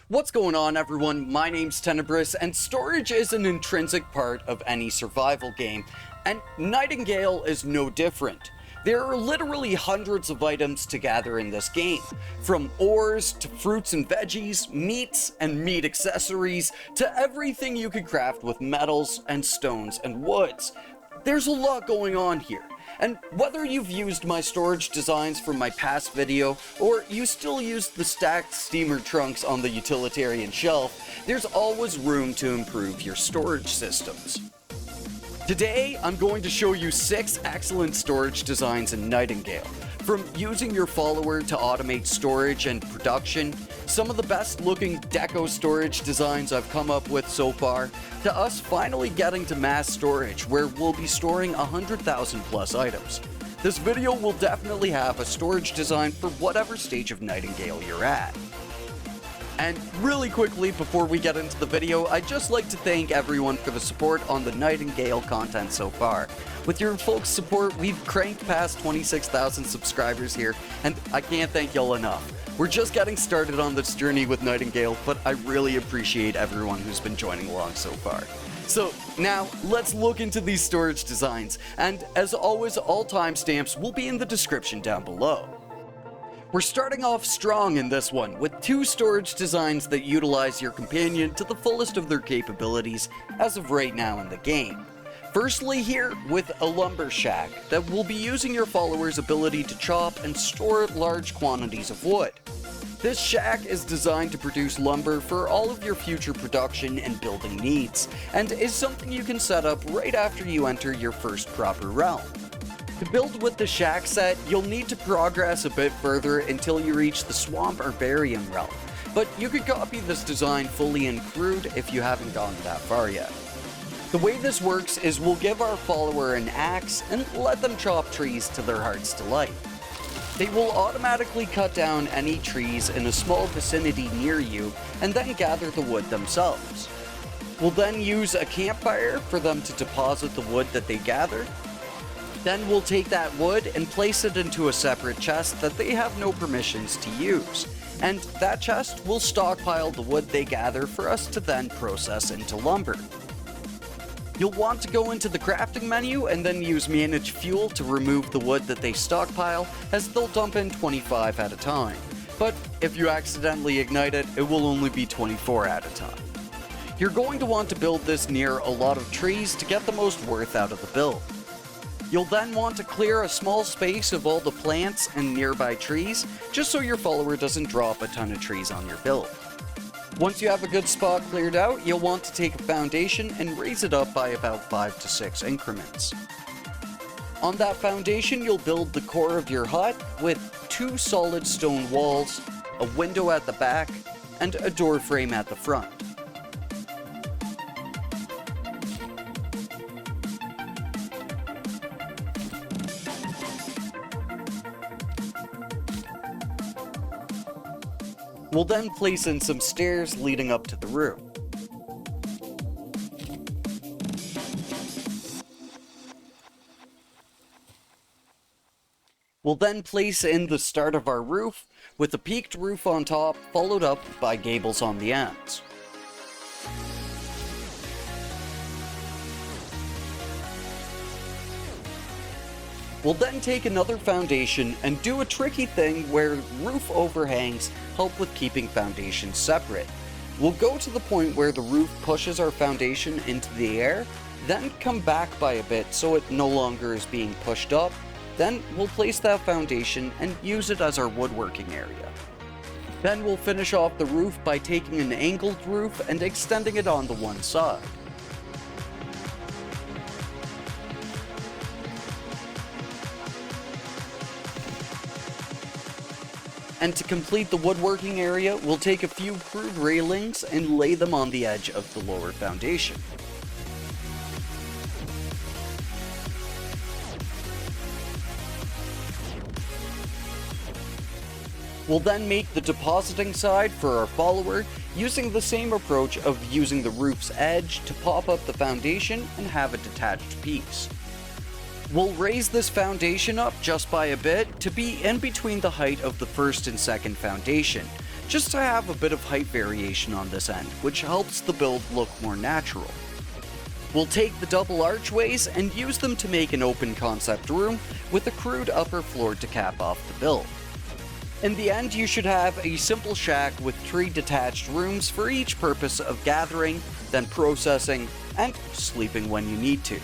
What's going on, everyone? My name's Tenebrous, and storage is an intrinsic part of any survival game, and Nightingale is no different. There are literally hundreds of items to gather in this game, from ores to fruits and veggies, meats and meat accessories, to everything you could craft with metals and stones and woods. There's a lot going on here. And whether you've used my storage designs from my past video, or you still use the stacked steamer trunks on the utilitarian shelf, there's always room to improve your storage systems. Today, I'm going to show you 6 excellent storage designs in Nightingale. From using your follower to automate storage and production, some of the best looking deco storage designs I've come up with so far, to us finally getting to mass storage where we'll be storing 100,000 plus items. This video will definitely have a storage design for whatever stage of Nightingale you're at. And really quickly before we get into the video, I'd just like to thank everyone for the support on the Nightingale content so far. With your folks' support, we've cranked past 26,000 subscribers here, and I can't thank y'all enough. We're just getting started on this journey with Nightingale, but I really appreciate everyone who's been joining along so far. So now, let's look into these storage designs, and as always, all timestamps will be in the description down below. We're starting off strong in this one, with 2 storage designs that utilize your companion to the fullest of their capabilities as of right now in the game. Firstly here, with a lumber shack that will be using your follower's ability to chop and store large quantities of wood. This shack is designed to produce lumber for all of your future production and building needs, and is something you can set up right after you enter your first proper realm. To build with the shack set, you'll need to progress a bit further until you reach the Swamp Herbarium realm, but you could copy this design fully in Crude if you haven't gone that far yet. The way this works is we'll give our follower an axe and let them chop trees to their heart's delight. They will automatically cut down any trees in a small vicinity near you and then gather the wood themselves. We'll then use a campfire for them to deposit the wood that they gather. Then we'll take that wood and place it into a separate chest that they have no permissions to use. And that chest will stockpile the wood they gather for us to then process into lumber. You'll want to go into the crafting menu and then use manage fuel to remove the wood that they stockpile, as they'll dump in 25 at a time. But if you accidentally ignite it, it will only be 24 at a time. You're going to want to build this near a lot of trees to get the most worth out of the build. You'll then want to clear a small space of all the plants and nearby trees, just so your follower doesn't drop a ton of trees on your build. Once you have a good spot cleared out, you'll want to take a foundation and raise it up by about 5 to 6 increments. On that foundation, you'll build the core of your hut with 2 solid stone walls, a window at the back, and a door frame at the front. We'll then place in some stairs leading up to the roof. We'll then place in the start of our roof, with a peaked roof on top, followed up by gables on the ends. We'll then take another foundation and do a tricky thing where roof overhangs help with keeping foundations separate. We'll go to the point where the roof pushes our foundation into the air, then come back by a bit so it no longer is being pushed up. Then we'll place that foundation and use it as our woodworking area. Then we'll finish off the roof by taking an angled roof and extending it on the one side. And to complete the woodworking area, we'll take a few crude railings and lay them on the edge of the lower foundation. We'll then make the depositing side for our follower, using the same approach of using the roof's edge to pop up the foundation and have a detached piece. We'll raise this foundation up just by a bit to be in between the height of the first and second foundation, just to have a bit of height variation on this end, which helps the build look more natural. We'll take the double archways and use them to make an open concept room with a crude upper floor to cap off the build. In the end, you should have a simple shack with 3 detached rooms for each purpose of gathering, then processing, and sleeping when you need to.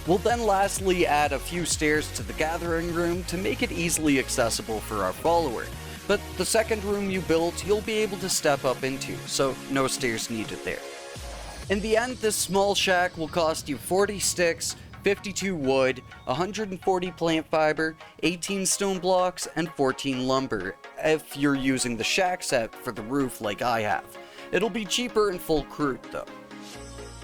We'll then lastly add a few stairs to the gathering room to make it easily accessible for our follower, but the second room you build you'll be able to step up into, so no stairs needed there. In the end, this small shack will cost you 40 sticks, 52 wood, 140 plant fiber, 18 stone blocks, and 14 lumber, if you're using the shack set for the roof like I have. It'll be cheaper in full crude though.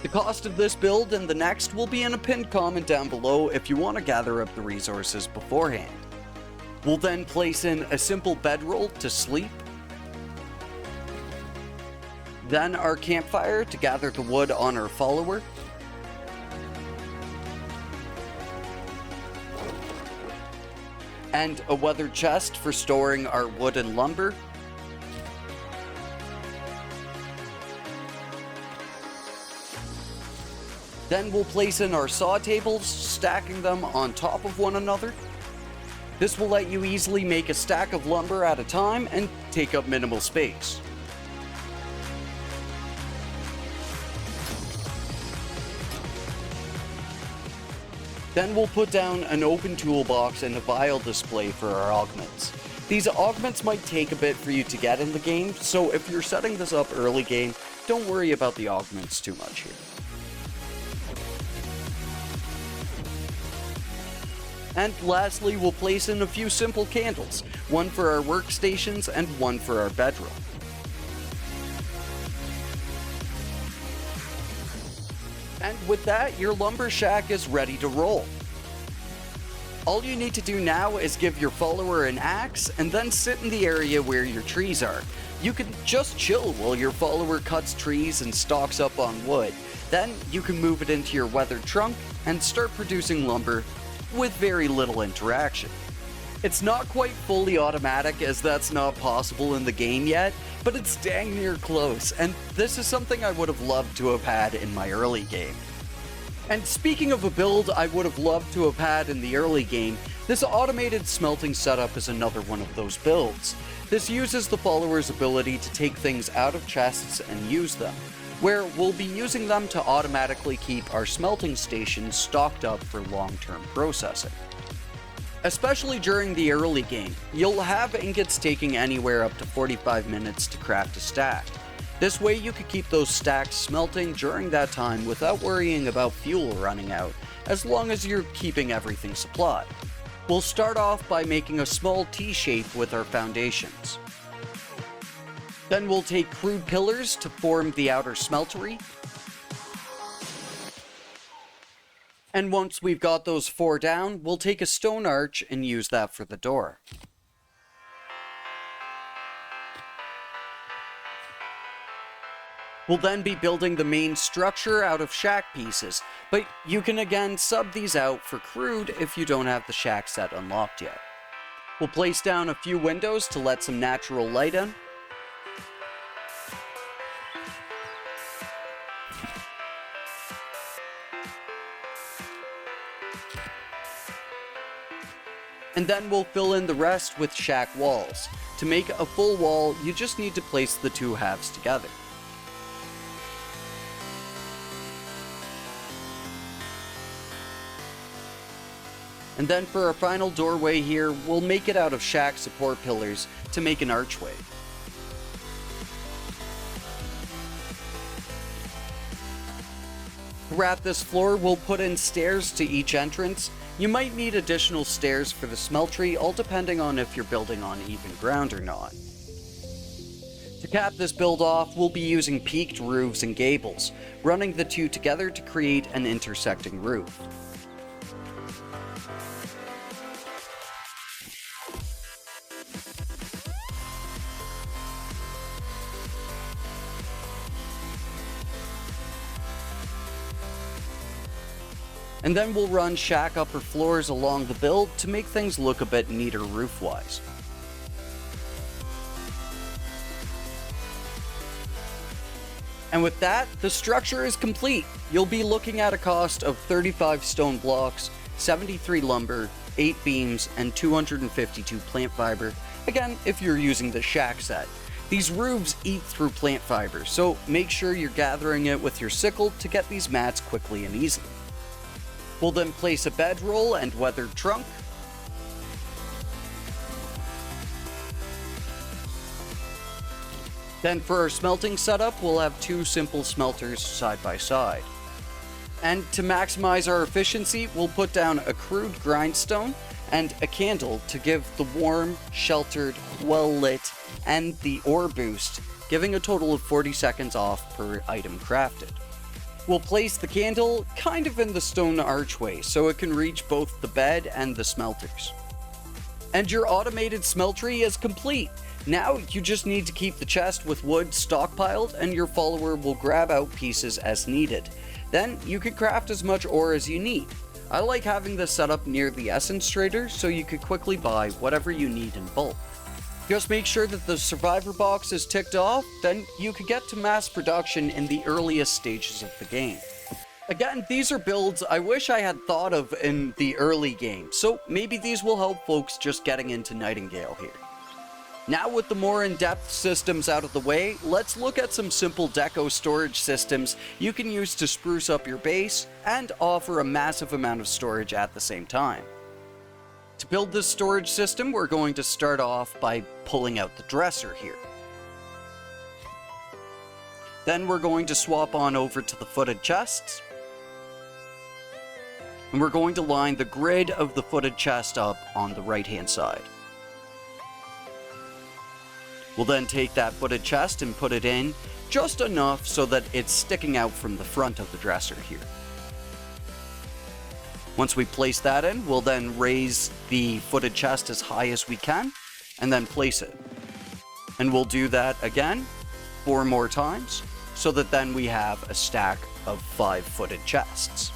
The cost of this build and the next will be in a pinned comment down below if you want to gather up the resources beforehand. We'll then place in a simple bedroll to sleep, then our campfire to gather the wood on our follower, and a weathered chest for storing our wood and lumber, then we'll place in our saw tables, stacking them on top of one another. This will let you easily make a stack of lumber at a time and take up minimal space. Then we'll put down an open toolbox and a vial display for our augments. These augments might take a bit for you to get in the game, so if you're setting this up early game, don't worry about the augments too much here. And lastly, we'll place in a few simple candles, one for our workstations and one for our bedroll. And with that, your lumber shack is ready to roll. All you need to do now is give your follower an axe and then sit in the area where your trees are. You can just chill while your follower cuts trees and stocks up on wood. Then you can move it into your weathered trunk and start producing lumber with very little interaction. It's not quite fully automatic as that's not possible in the game yet, but it's dang near close, and this is something I would have loved to have had in my early game. And speaking of a build I would have loved to have had in the early game, this automated smelting setup is another one of those builds. This uses the follower's ability to take things out of chests and use them, where we'll be using them to automatically keep our smelting station stocked up for long-term processing. Especially during the early game, you'll have ingots taking anywhere up to 45 minutes to craft a stack. This way you could keep those stacks smelting during that time without worrying about fuel running out, as long as you're keeping everything supplied. We'll start off by making a small T-shape with our foundations. Then we'll take crude pillars to form the outer smeltery. And once we've got those 4 down, we'll take a stone arch and use that for the door. We'll then be building the main structure out of shack pieces, but you can again sub these out for crude if you don't have the shack set unlocked yet. We'll place down a few windows to let some natural light in. And then we'll fill in the rest with shack walls. To make a full wall, you just need to place the 2 halves together. And then for our final doorway here, we'll make it out of shack support pillars to make an archway. To wrap this floor, we'll put in stairs to each entrance. You might need additional stairs for the smeltery, all depending on if you're building on even ground or not. To cap this build off, we'll be using peaked roofs and gables, running the 2 together to create an intersecting roof. And then we'll run shack upper floors along the build to make things look a bit neater roof-wise. And with that, the structure is complete. You'll be looking at a cost of 35 stone blocks, 73 lumber, 8 beams, and 252 plant fiber, again if you're using the shack set. These roofs eat through plant fiber, so make sure you're gathering it with your sickle to get these mats quickly and easily. We'll then place a bedroll and weathered trunk. Then for our smelting setup, we'll have 2 simple smelters side by side. And to maximize our efficiency, we'll put down a crude grindstone and a candle to give the warm, sheltered, well-lit, and the ore boost, giving a total of 40 seconds off per item crafted. We'll place the candle kind of in the stone archway so it can reach both the bed and the smelters. And your automated smeltery is complete. Now you just need to keep the chest with wood stockpiled and your follower will grab out pieces as needed. Then you can craft as much ore as you need. I like having this set up near the essence trader so you could quickly buy whatever you need in bulk. Just make sure that the survivor box is ticked off, then you could get to mass production in the earliest stages of the game. Again, these are builds I wish I had thought of in the early game, so maybe these will help folks just getting into Nightingale here. Now with the more in-depth systems out of the way, let's look at some simple deco storage systems you can use to spruce up your base and offer a massive amount of storage at the same time. To build this storage system, we're going to start off by pulling out the dresser here. Then we're going to swap on over to the footed chests. And we're going to line the grid of the footed chest up on the right-hand side. We'll then take that footed chest and put it in just enough so that it's sticking out from the front of the dresser here. Once we place that in, we'll then raise the footed chest as high as we can and then place it. And we'll do that again 4 more times so that then we have a stack of 5 footed chests.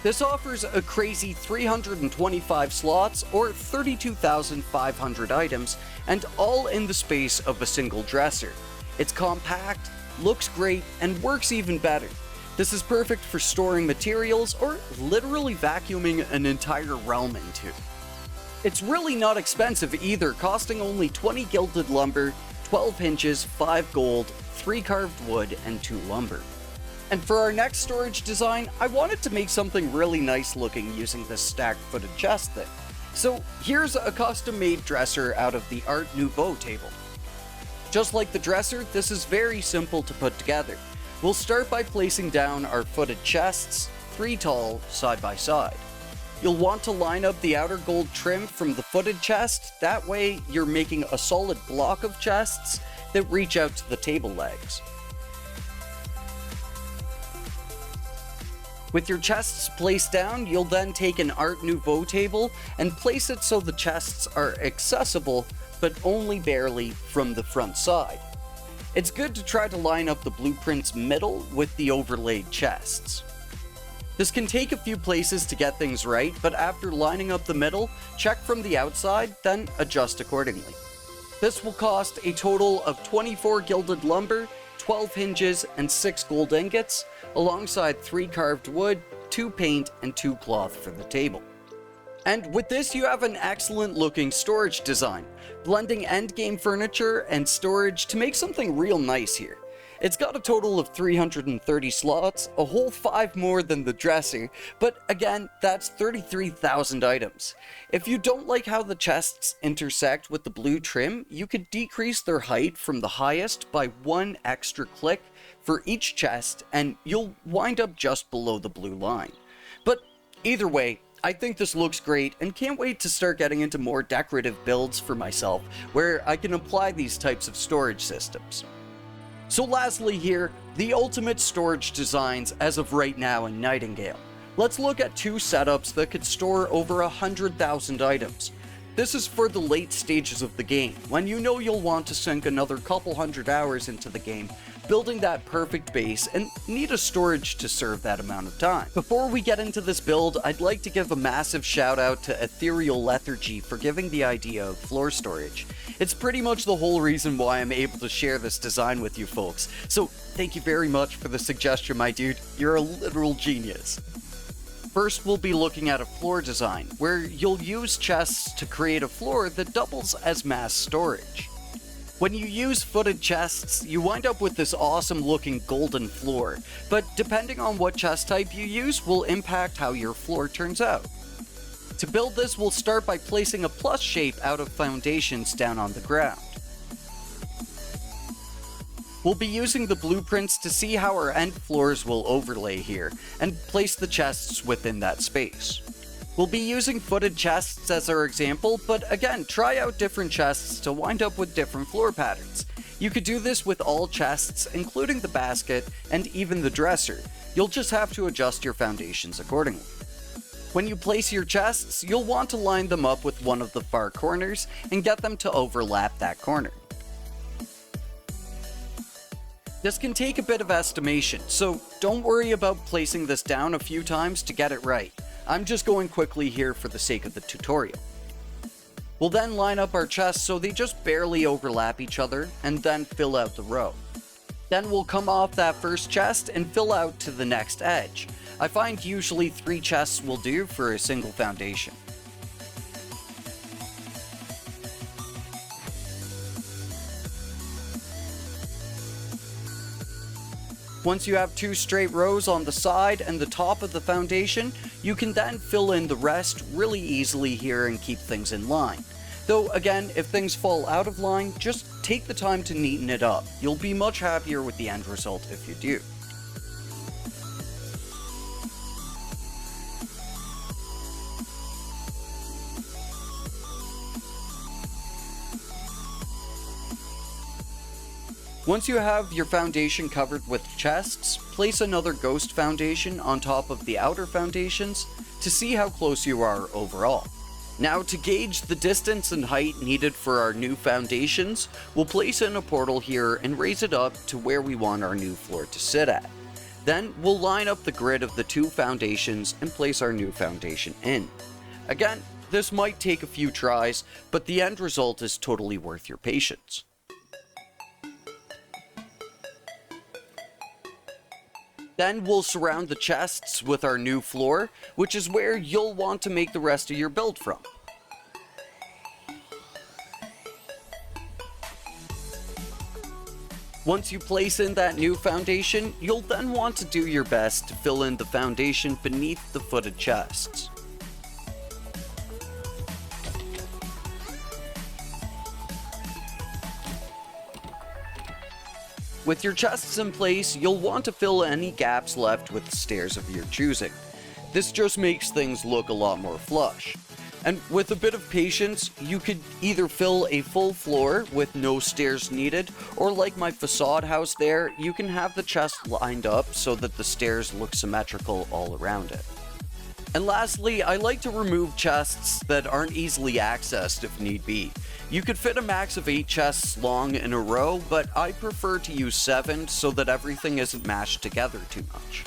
This offers a crazy 325 slots or 32,500 items, and all in the space of a single dresser. It's compact, looks great, and works even better. This is perfect for storing materials or literally vacuuming an entire realm into. It's really not expensive either, costing only 20 gilded lumber, 12 hinges, 5 gold, 3 carved wood, and 2 lumber. And for our next storage design, I wanted to make something really nice looking using this stacked footed chest thing. So here's a custom made dresser out of the Art Nouveau table. Just like the dresser, this is very simple to put together. We'll start by placing down our footed chests, 3 tall, side by side. You'll want to line up the outer gold trim from the footed chest, that way you're making a solid block of chests that reach out to the table legs. With your chests placed down, you'll then take an Art Nouveau table and place it so the chests are accessible, but only barely from the front side. It's good to try to line up the blueprint's middle with the overlaid chests. This can take a few places to get things right, but after lining up the middle, check from the outside, then adjust accordingly. This will cost a total of 24 gilded lumber, 12 hinges, and 6 gold ingots, alongside 3 carved wood, 2 paint, and 2 cloth for the table. And with this, you have an excellent looking storage design, blending endgame furniture and storage to make something real nice here. It's got a total of 330 slots, a whole 5 more than the dresser, but again, that's 33,000 items. If you don't like how the chests intersect with the blue trim, you could decrease their height from the highest by 1 extra click for each chest, and you'll wind up just below the blue line. But either way, I think this looks great and can't wait to start getting into more decorative builds for myself, where I can apply these types of storage systems. So lastly here, the ultimate storage designs as of right now in Nightingale. Let's look at 2 setups that could store over 100,000 items. This is for the late stages of the game, when you know you'll want to sink another couple hundred hours into the game, building that perfect base and need a storage to serve that amount of time. Before we get into this build, I'd like to give a massive shout out to Ethereal Lethargy for giving the idea of floor storage. It's pretty much the whole reason why I'm able to share this design with you folks, so thank you very much for the suggestion, my dude. You're a literal genius. First, we'll be looking at a floor design, where you'll use chests to create a floor that doubles as mass storage. When you use footed chests, you wind up with this awesome looking golden floor, but depending on what chest type you use will impact how your floor turns out. To build this, we'll start by placing a plus shape out of foundations down on the ground. We'll be using the blueprints to see how our end floors will overlay here, and place the chests within that space. We'll be using footed chests as our example, but again, try out different chests to wind up with different floor patterns. You could do this with all chests, including the basket, and even the dresser. You'll just have to adjust your foundations accordingly. When you place your chests, you'll want to line them up with one of the far corners, and get them to overlap that corner. This can take a bit of estimation, so don't worry about placing this down a few times to get it right. I'm just going quickly here for the sake of the tutorial. We'll then line up our chests so they just barely overlap each other, and then fill out the row. Then we'll come off that first chest and fill out to the next edge. I find usually 3 chests will do for a single foundation. Once you have 2 straight rows on the side and the top of the foundation, you can then fill in the rest really easily here and keep things in line. Though again, if things fall out of line, just take the time to neaten it up. You'll be much happier with the end result if you do. Once you have your foundation covered with chests, place another ghost foundation on top of the outer foundations to see how close you are overall. Now, to gauge the distance and height needed for our new foundations, we'll place in a portal here and raise it up to where we want our new floor to sit at. Then we'll line up the grid of the 2 foundations and place our new foundation in. Again, this might take a few tries, but the end result is totally worth your patience. Then we'll surround the chests with our new floor, which is where you'll want to make the rest of your build from. Once you place in that new foundation, you'll then want to do your best to fill in the foundation beneath the footed chests. With your chests in place, you'll want to fill any gaps left with stairs of your choosing. This just makes things look a lot more flush. And with a bit of patience, you could either fill a full floor with no stairs needed, or like my facade house there, you can have the chest lined up so that the stairs look symmetrical all around it. And lastly, I like to remove chests that aren't easily accessed if need be. You could fit a max of 8 chests long in a row, but I prefer to use 7 so that everything isn't mashed together too much.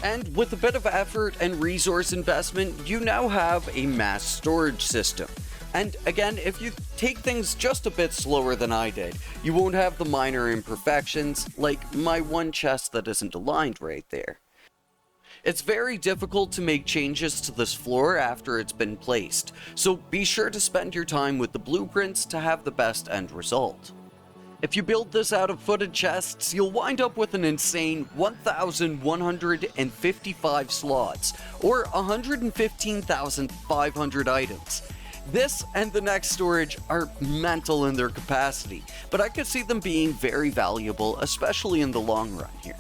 And with a bit of effort and resource investment, you now have a mass storage system. And again, if you take things just a bit slower than I did, you won't have the minor imperfections, like my one chest that isn't aligned right there. It's very difficult to make changes to this floor after it's been placed, so be sure to spend your time with the blueprints to have the best end result. If you build this out of footed chests, you'll wind up with an insane 1,155 slots, or 115,500 items. This and the next storage are mental in their capacity, but I could see them being very valuable, especially in the long run here.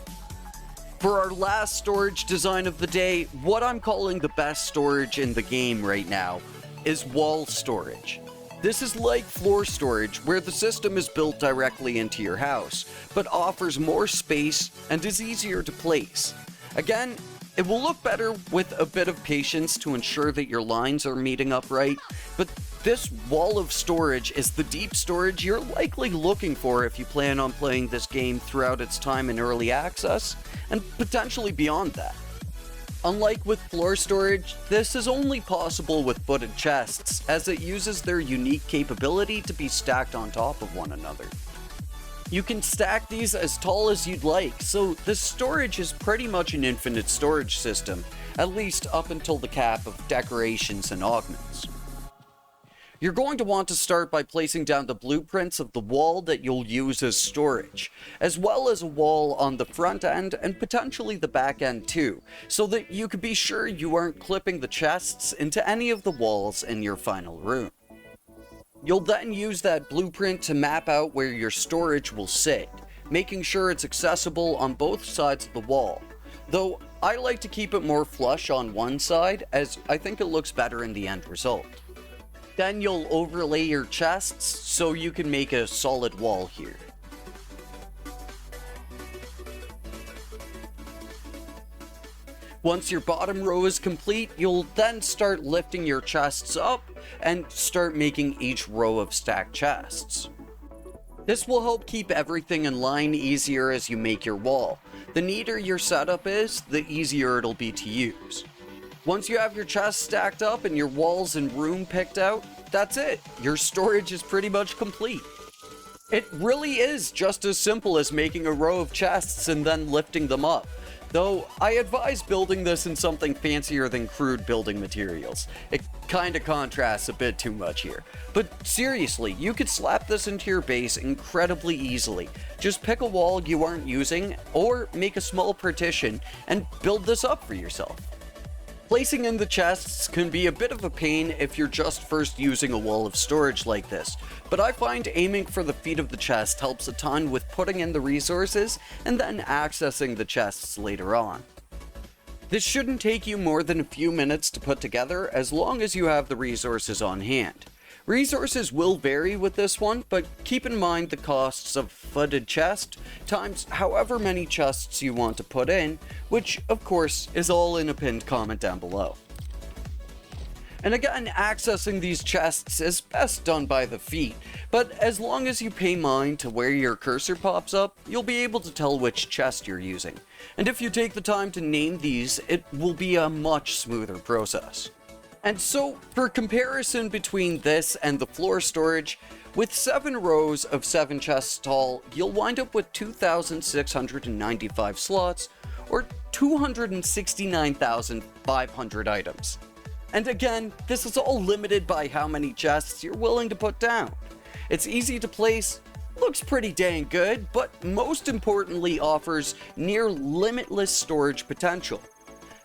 For our last storage design of the day, what I'm calling the best storage in the game right now is wall storage. This is like floor storage, where the system is built directly into your house, but offers more space and is easier to place. Again, It will look better with a bit of patience to ensure that your lines are meeting up right, but this wall of storage is the deep storage you're likely looking for if you plan on playing this game throughout its time in early access, and potentially beyond that. Unlike with floor storage, this is only possible with footed chests, as it uses their unique capability to be stacked on top of one another. You can stack these as tall as you'd like, so the storage is pretty much an infinite storage system, at least up until the cap of decorations and augments. You're going to want to start by placing down the blueprints of the wall that you'll use as storage, as well as a wall on the front end and potentially the back end too, so that you can be sure you aren't clipping the chests into any of the walls in your final room. You'll then use that blueprint to map out where your storage will sit, making sure it's accessible on both sides of the wall, though I like to keep it more flush on one side as I think it looks better in the end result. Then you'll overlay your chests so you can make a solid wall here. Once your bottom row is complete, you'll then start lifting your chests up and start making each row of stacked chests. This will help keep everything in line easier as you make your wall. The neater your setup is, the easier it'll be to use. Once you have your chests stacked up and your walls and room picked out, that's it. Your storage is pretty much complete. It really is just as simple as making a row of chests and then lifting them up. Though, I advise building this in something fancier than crude building materials. It kinda contrasts a bit too much here. But seriously, you could slap this into your base incredibly easily. Just pick a wall you aren't using, or make a small partition, and build this up for yourself. Placing in the chests can be a bit of a pain if you're just first using a wall of storage like this, but I find aiming for the feet of the chest helps a ton with putting in the resources and then accessing the chests later on. This shouldn't take you more than a few minutes to put together as long as you have the resources on hand. Resources will vary with this one, but keep in mind the costs of footed chest times however many chests you want to put in, which of course is all in a pinned comment down below. And again, accessing these chests is best done by the feet, but as long as you pay mind to where your cursor pops up, you'll be able to tell which chest you're using. And if you take the time to name these, it will be a much smoother process. And so, for comparison between this and the floor storage, with 7 rows of 7 chests tall, you'll wind up with 2,695 slots, or 269,500 items. And again, this is all limited by how many chests you're willing to put down. It's easy to place, looks pretty dang good, but most importantly offers near limitless storage potential.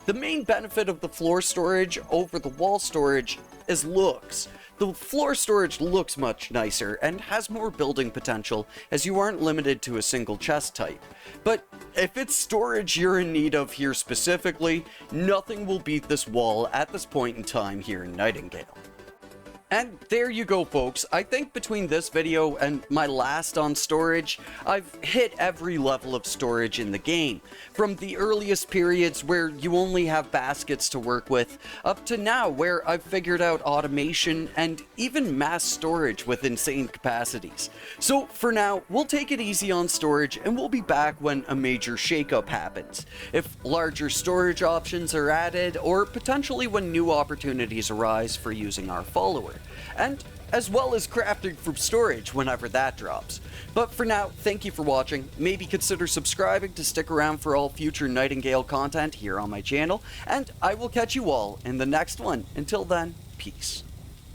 The main benefit of the floor storage over the wall storage is looks. The floor storage looks much nicer and has more building potential as you aren't limited to a single chest type. But if it's storage you're in need of here specifically, nothing will beat this wall at this point in time here in Nightingale. And there you go, folks. I think between this video and my last on storage, I've hit every level of storage in the game. From the earliest periods where you only have baskets to work with, up to now where I've figured out automation and even mass storage with insane capacities. So for now, we'll take it easy on storage and we'll be back when a major shakeup happens. If larger storage options are added, or potentially when new opportunities arise for using our follower. And as well as crafting from storage whenever that drops. But for now, thank you for watching. Maybe consider subscribing to stick around for all future Nightingale content here on my channel, and I will catch you all in the next one. Until then, peace.